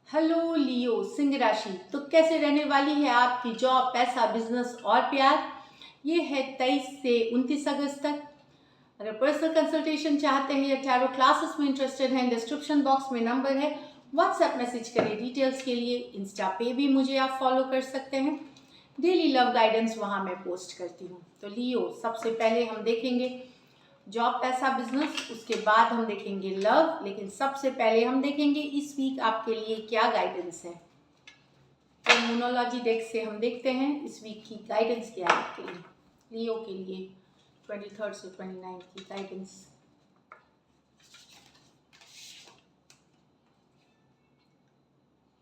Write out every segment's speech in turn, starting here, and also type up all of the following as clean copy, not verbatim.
Hello लियो सिंह राशि। तो कैसे रहने वाली है आपकी जॉब, पैसा, बिजनेस और प्यार। ये है 23 से 29 अगस्त तक। अगर पर्सनल कंसल्टेशन चाहते हैं या टैरो क्लासेस में इंटरेस्टेड हैं, डिस्क्रिप्शन बॉक्स में नंबर है, व्हाट्सएप मैसेज करिए डिटेल्स के लिए। इंस्टा पे भी मुझे आप फॉलो कर सकते हैं। डेली लव गाइडेंस वहाँ मैं पोस्ट करती हूँ। तो लियो, सबसे पहले हम देखेंगे जॉब, पैसा, बिजनेस, उसके बाद हम देखेंगे लव, लेकिन सबसे पहले हम देखेंगे इस वीक आपके लिए क्या गाइडेंस है। तो न्यूमरोलॉजी डेक से हम देखते हैं इस वीक की गाइडेंस क्या है आपके लिए, लियो के लिए 23 से 29 की guidance.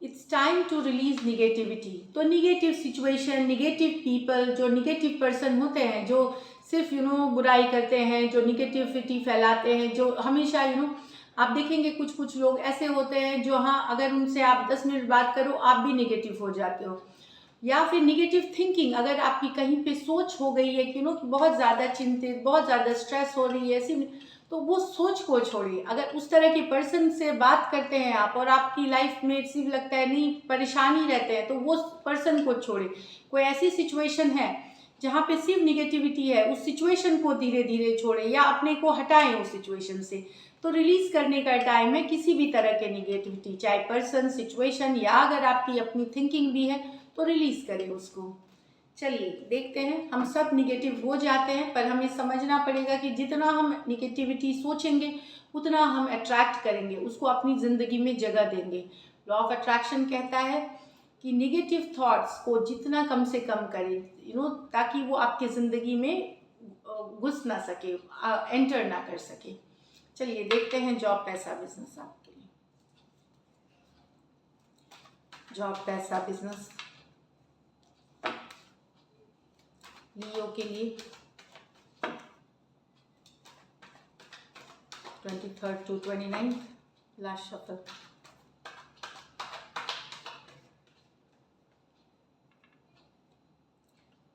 It's time to release negativity. तो निगेटिव सिचुएशन, निगेटिव पीपल, जो निगेटिव पर्सन होते हैं, जो सिर्फ बुराई करते हैं, जो निगेटिविटी फैलाते हैं, जो हमेशा आप देखेंगे कुछ कुछ लोग ऐसे होते हैं जो, हाँ, अगर उनसे आप 10 मिनट बात करो आप भी निगेटिव हो जाते हो। या फिर निगेटिव थिंकिंग, अगर आपकी कहीं पे सोच हो गई है कि कि बहुत ज़्यादा चिंतित, बहुत ज़्यादा स्ट्रेस हो रही है ऐसी, तो वो सोच को छोड़िए। अगर उस तरह के पर्सन से बात करते हैं आप और आपकी लाइफ में सिर्फ लगता है नहीं परेशानी रहते हैं, तो वो पर्सन को छोड़े। कोई ऐसी सिचुएशन है जहाँ पे सिर्फ निगेटिविटी है, उस सिचुएशन को धीरे धीरे छोड़े या अपने को हटाएं उस सिचुएशन से। तो रिलीज करने का टाइम है किसी भी तरह के निगेटिविटी, चाहे पर्सन, सिचुएशन, या अगर आपकी अपनी थिंकिंग भी है तो रिलीज करें उसको। चलिए देखते हैं। हम सब निगेटिव हो जाते हैं, पर हमें समझना पड़ेगा कि जितना हम निगेटिविटी सोचेंगे उतना हम अट्रैक्ट करेंगे, उसको अपनी ज़िंदगी में जगह देंगे। लॉ ऑफ अट्रैक्शन कहता है कि निगेटिव थॉट्स को जितना कम से कम करें, ताकि वो आपके ज़िंदगी में घुस ना सके, एंटर ना कर सके। चलिए देखते हैं जॉब, पैसा, बिजनेस आपके लिए। जॉब, पैसा, बिजनेस लियो के लिए 23 to 29, last shuffle.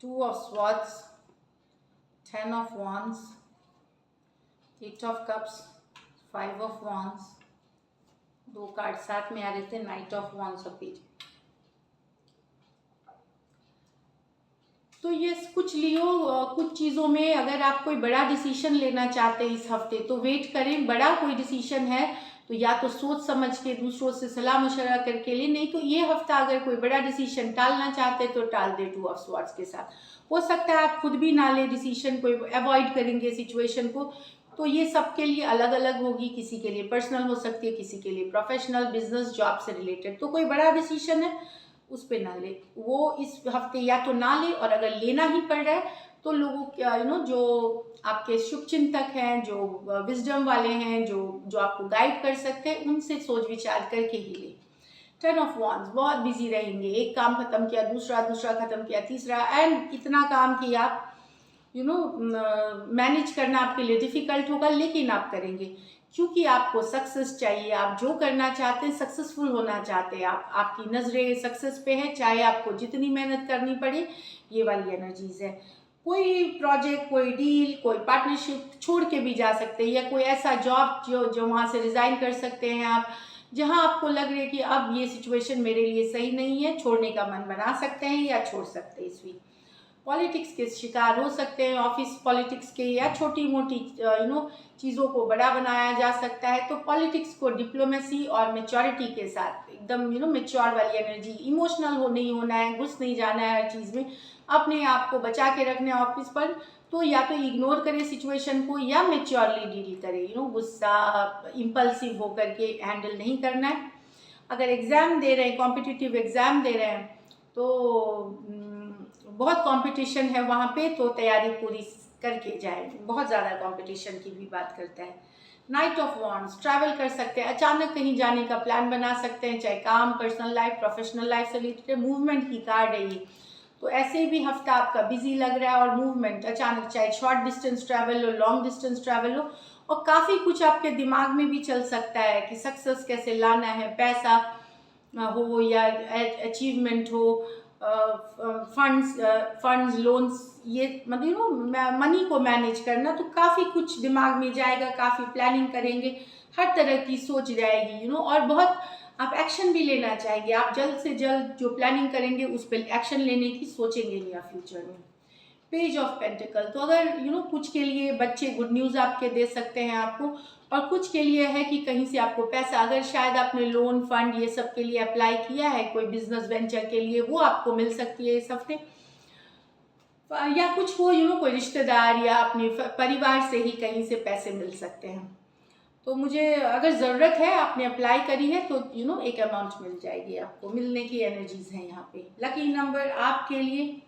Two of swords, 10 of wands, 8 of cups, 5 of wands, दो कार्ड साथ में आ रहे थे, नाइट ऑफ वॉन्ड्स और पेज। तो ये कुछ लियो, कुछ चीज़ों में अगर आप कोई बड़ा डिसीजन लेना चाहते हैं इस हफ्ते, तो वेट करें। बड़ा कोई डिसीजन है तो या तो सोच समझ के दूसरों से सलाह मशवरा करके ले, नहीं तो ये हफ्ता अगर कोई बड़ा डिसीजन टालना चाहते हैं तो टाल दे 2 ऑफ स्वॉर्ड्स के साथ। हो सकता है आप खुद भी ना ले डिसीजन, कोई अवॉइड करेंगे सिचुएशन को। तो ये सबके लिए अलग अलग होगी, किसी के लिए पर्सनल हो सकती है, किसी के लिए प्रोफेशनल, बिजनेस, जॉब से रिलेटेड। तो कोई बड़ा डिसीजन है उस पर ना ले, वो इस हफ्ते या तो ना ले, और अगर लेना ही पड़ रहा है तो लोगों के जो आपके शुभ चिंतक हैं, जो विजडम वाले हैं, जो जो आपको गाइड कर सकते हैं, उनसे सोच विचार करके ही ले। 10 ऑफ वॉन्ड्स, बहुत बिजी रहेंगे, एक काम खत्म किया, दूसरा खत्म किया, तीसरा, एंड इतना काम कि आप मैनेज करना आपके लिए डिफिकल्ट होगा, लेकिन आप करेंगे क्योंकि आपको सक्सेस चाहिए। आप जो करना चाहते हैं, सक्सेसफुल होना चाहते हैं, आपकी नज़रें सक्सेस पे है, चाहे आपको जितनी मेहनत करनी पड़े। ये वाली एनर्जीज है। कोई प्रोजेक्ट, कोई डील, कोई पार्टनरशिप छोड़ के भी जा सकते हैं, या कोई ऐसा जॉब जो वहाँ से रिज़ाइन कर सकते हैं आप, जहाँ आपको लग रहा है कि अब ये सिचुएशन मेरे लिए सही नहीं है, छोड़ने का मन बना सकते हैं या छोड़ सकते हैं इस वीक। पॉलिटिक्स के शिकार हो सकते हैं, ऑफिस पॉलिटिक्स के, या छोटी मोटी चीज़ों को बड़ा बनाया जा सकता है। तो पॉलिटिक्स को डिप्लोमेसी और मेच्योरिटी के साथ, एकदम मेच्योर वाली एनर्जी, इमोशनल नहीं होना है, घुस नहीं जाना है हर चीज़ में, अपने आप को बचा के रखना है ऑफिस पर। तो या तो इग्नोर करें सिचुएशन को, या मेच्योरली डील करें, गुस्सा इम्पल्सिव होकर के हैंडल नहीं करना है। अगर एग्ज़ाम दे रहे हैं, कॉम्पिटिटिव एग्ज़ाम दे रहे हैं, तो बहुत कंपटीशन है वहाँ पे, तो तैयारी पूरी करके जाए। बहुत ज़्यादा कंपटीशन की भी बात करता है। नाइट ऑफ वॉन्ड्स, ट्रैवल कर सकते हैं, अचानक कहीं जाने का प्लान बना सकते हैं, चाहे काम, पर्सनल लाइफ, प्रोफेशनल लाइफ से रिलेटेड। मूवमेंट की कार्ड है ये, तो ऐसे भी हफ्ता आपका बिजी लग रहा है, और मूवमेंट अचानक, चाहे शॉर्ट डिस्टेंस ट्रैवल हो, लॉन्ग डिस्टेंस ट्रैवल हो, और काफ़ी कुछ आपके दिमाग में भी चल सकता है कि सक्सेस कैसे लाना है, पैसा हो या अचीवमेंट हो, फंड्स, लोन्स, ये मतलब मनी को मैनेज करना। तो काफ़ी कुछ दिमाग में जाएगा, काफ़ी प्लानिंग करेंगे, हर तरह की सोच जाएगी और बहुत आप एक्शन भी लेना चाहेंगे, आप जल्द से जल्द जो प्लानिंग करेंगे उस पर एक्शन लेने की सोचेंगे नहीं आप फ्यूचर में। पेज ऑफ पेंटिकल, तो अगर कुछ के लिए बच्चे गुड न्यूज़ आपके दे सकते हैं आपको, और कुछ के लिए है कि कहीं से आपको पैसा, अगर शायद आपने लोन फंड ये सब के लिए अप्लाई किया है कोई बिजनेस वेंचर के लिए, वो आपको मिल सकती है इस हफ्ते। या कुछ वो कोई रिश्तेदार या अपने परिवार से ही कहीं से पैसे मिल सकते हैं। तो मुझे अगर ज़रूरत है, आपने अप्लाई करी है, तो एक अमाउंट मिल जाएगी आपको, मिलने की एनर्जीज हैं यहाँ पे। लकी नंबर आपके लिए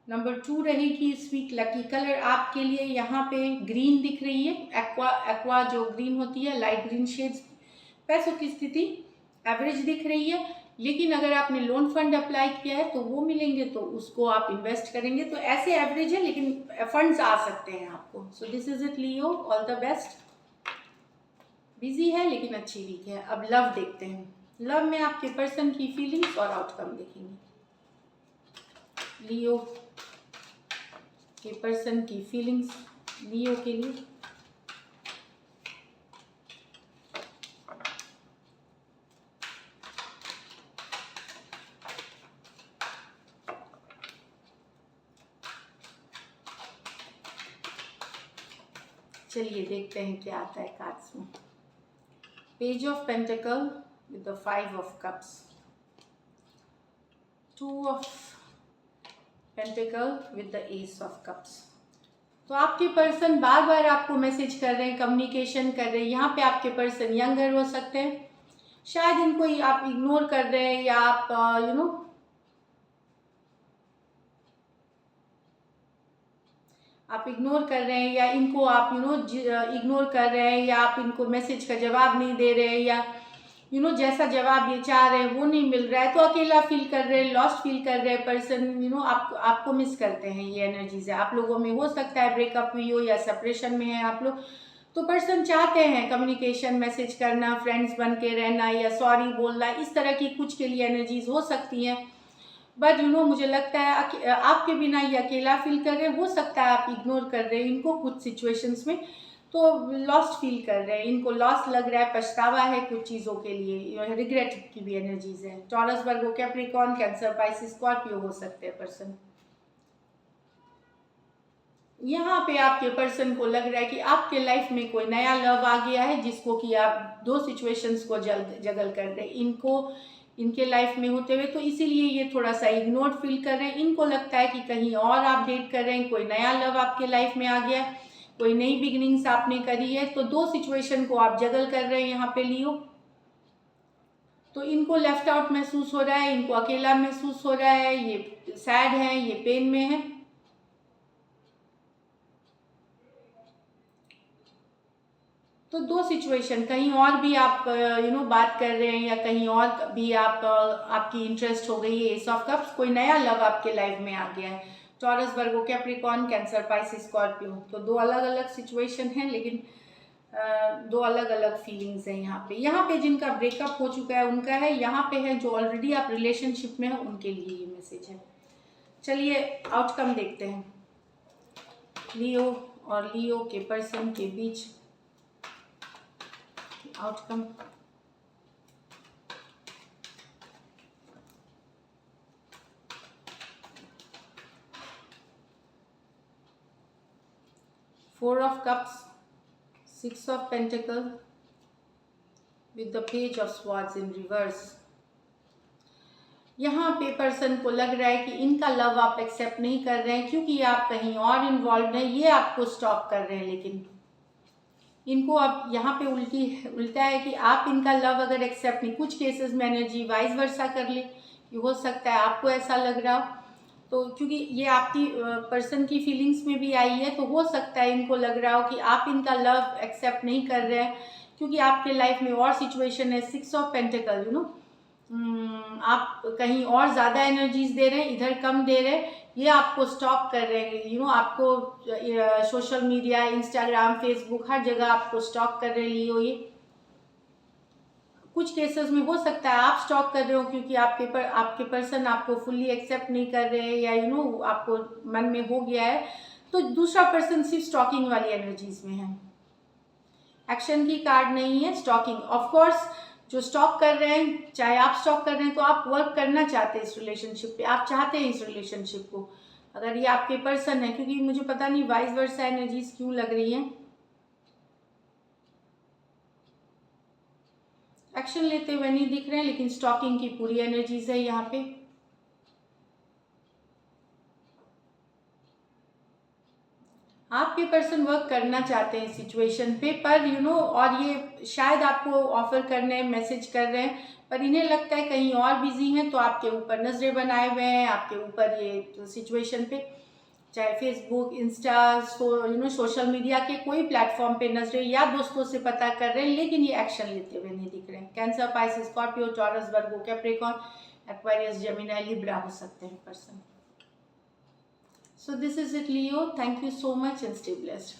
नंबर 2 रहेगी इस वीक। लकी कलर आपके लिए यहाँ पे ग्रीन दिख रही है, एक्वा एक्वा जो ग्रीन होती है, लाइट ग्रीन शेड्स। पैसों की स्थिति एवरेज दिख रही है, लेकिन अगर आपने लोन फंड अप्लाई किया है तो वो मिलेंगे, तो उसको आप इन्वेस्ट करेंगे, तो ऐसे एवरेज है लेकिन फंड्स आ सकते हैं आपको। So this is it Leo, all the best. Busy है लेकिन अच्छी वीक है। अब लव देखते हैं। लव में आपके पर्सन की फीलिंग्स और आउटकम देखेंगे। लियो के पर्सन की फीलिंग्स लियो के लिए। चलिए देखते हैं क्या आता है कार्ड्स में। Page of pentacle with the 5 of cups, 2 of pentacle with the S of cups. तो आपके पर्सन बार बार आपको मैसेज कर रहे हैं, कम्युनिकेशन कर रहे हैं। यहाँ पे आपके पर्सन यंगर हो सकते हैं, शायद इनको आप इग्नोर कर रहे हैं, या आप आप इग्नोर कर रहे हैं, या इनको आप इग्नोर कर रहे हैं, या आप इनको मैसेज का जवाब नहीं दे रहे हैं, या जैसा जवाब ये चाह रहे हैं वो नहीं मिल रहा है, तो अकेला फील कर रहे हैं, लॉस्ट फील कर रहे हैं पर्सन। आपको मिस करते हैं, ये एनर्जीज है। आप लोगों में हो सकता है ब्रेकअप हुई हो या सेपरेशन में है आप लोग, तो पर्सन चाहते हैं कम्युनिकेशन, मैसेज करना, फ्रेंड्स बन के रहना, या सॉरी बोलना, इस तरह की कुछ के लिए एनर्जीज हो सकती हैं। बट मुझे लगता है आपके बिना ये अकेला फील कर रहे हैं। हो सकता है आप इग्नोर कर रहे हैं इनको कुछ सिचुएशंस में, तो लॉस्ट फील कर रहे हैं, इनको लॉस लग रहा है, पछतावा है कुछ चीज़ों के लिए, रिग्रेट की भी एनर्जीज है। टॉरस, वर्गो, कैप्रिकॉर्न, कैंसर, पाइसिस, स्कॉर्पियो हो सकते हैं पर्सन। यहाँ पे आपके पर्सन को लग रहा है कि आपके लाइफ में कोई नया लव आ गया है, जिसको कि आप दो सिचुएशंस को जगल कर रहे हैं इनको इनके लाइफ में होते हुए, तो इसीलिए ये थोड़ा सा इग्नोर्ड फील कर रहे हैं। इनको लगता है कि कहीं और आप डेट कर रहे हैं, कोई नया लव आपके लाइफ में आ गया है, कोई नई बिगिनिंग्स आपने करी है, तो दो सिचुएशन को आप जगल कर रहे हैं यहाँ पे लियो। तो इनको लेफ्ट आउट महसूस हो रहा है, इनको अकेला महसूस हो रहा है, ये सैड है, ये पेन में है। तो दो सिचुएशन, कहीं और भी आप बात कर रहे हैं, या कहीं और भी आप आपकी इंटरेस्ट हो गई है एस ऑफ कप्स, कोई नया लव आपके लाइफ में आ गया है। टॉरस, वर्गो, कैप्रिकॉर्न, कैंसर, पाइसिस, स्कॉर्पियो, तो दो अलग अलग सिचुएशन हैं, लेकिन दो अलग अलग फीलिंग्स हैं यहाँ पे जिनका ब्रेकअप हो चुका है उनका है, यहाँ पे है जो ऑलरेडी आप रिलेशनशिप में है उनके लिए ये मैसेज है। चलिए आउटकम देखते हैं लियो और लियो के पर्सन के बीच outcome. Four of cups, 6 of pentacle with the page of swords in reverse. यहाँ पे पर्सन को लग रहा है कि इनका लव आप एक्सेप्ट नहीं कर रहे हैं, क्योंकि आप कहीं और इन्वॉल्व हैं, ये आपको स्टॉप कर रहे हैं। लेकिन इनको अब यहाँ पे उल्टा है कि आप इनका लव अगर एक्सेप्ट नहीं, कुछ केसेस में एनर्जी वाइस वर्सा कर ले, कि हो सकता है आपको ऐसा लग रहा हो, तो क्योंकि ये आपकी पर्सन की फीलिंग्स में भी आई है, तो हो सकता है इनको लग रहा हो कि आप इनका लव एक्सेप्ट नहीं कर रहे हैं, क्योंकि आपके लाइफ में और सिचुएशन है। 6 ऑफ पेंटिकल, आप कहीं और ज़्यादा एनर्जीज दे रहे हैं, इधर कम दे रहे हैं, ये आपको स्टॉप कर रहे हैं। आपको सोशल मीडिया, इंस्टाग्राम, फेसबुक, हर जगह आपको स्टॉप कर रहे लियो। ये कुछ केसेस में हो सकता है आप स्टॉक कर रहे हो, क्योंकि आपके पर्सन आपको फुल्ली एक्सेप्ट नहीं कर रहे हैं, या आपको मन में हो गया है, तो दूसरा पर्सन सिर्फ स्टॉकिंग वाली एनर्जीज में है। एक्शन की कार्ड नहीं है, स्टॉकिंग। ऑफ कोर्स जो स्टॉक कर रहे हैं, चाहे आप स्टॉक कर रहे हैं तो आप वर्क करना चाहते हैं इस रिलेशनशिप पे, आप चाहते हैं इस रिलेशनशिप को, अगर ये आपके पर्सन है, क्योंकि मुझे पता नहीं वाइस वर्सा एनर्जीज क्यों लग रही है। एक्शन लेते हुए नहीं दिख रहे हैं, लेकिन स्टॉकिंग की पूरी एनर्जीज है यहाँ पे। आपके पर्सन वर्क करना चाहते हैं सिचुएशन पे, पर और ये शायद आपको ऑफर कर रहे हैं, मैसेज कर रहे हैं, पर इन्हें लगता है कहीं और बिजी हैं, तो आपके ऊपर नजरें बनाए हुए हैं, आपके ऊपर ये सिचुएशन पे, चाहे फेसबुक, इंस्टा, सोशल मीडिया के कोई प्लेटफॉर्म पे नजरें या दोस्तों से पता कर रहे हैं, लेकिन ये एक्शन लेते हुए नहीं दिख रहे हैं। कैंसर, पाइसेस, स्कॉर्पियो, टॉरस, वर्गो, कैप्रिकॉर्न, एक्वेरियस, जेमिनी, लिब्रा हो सकते हैं person. So this is it, Leo. Thank you so much and stay blessed.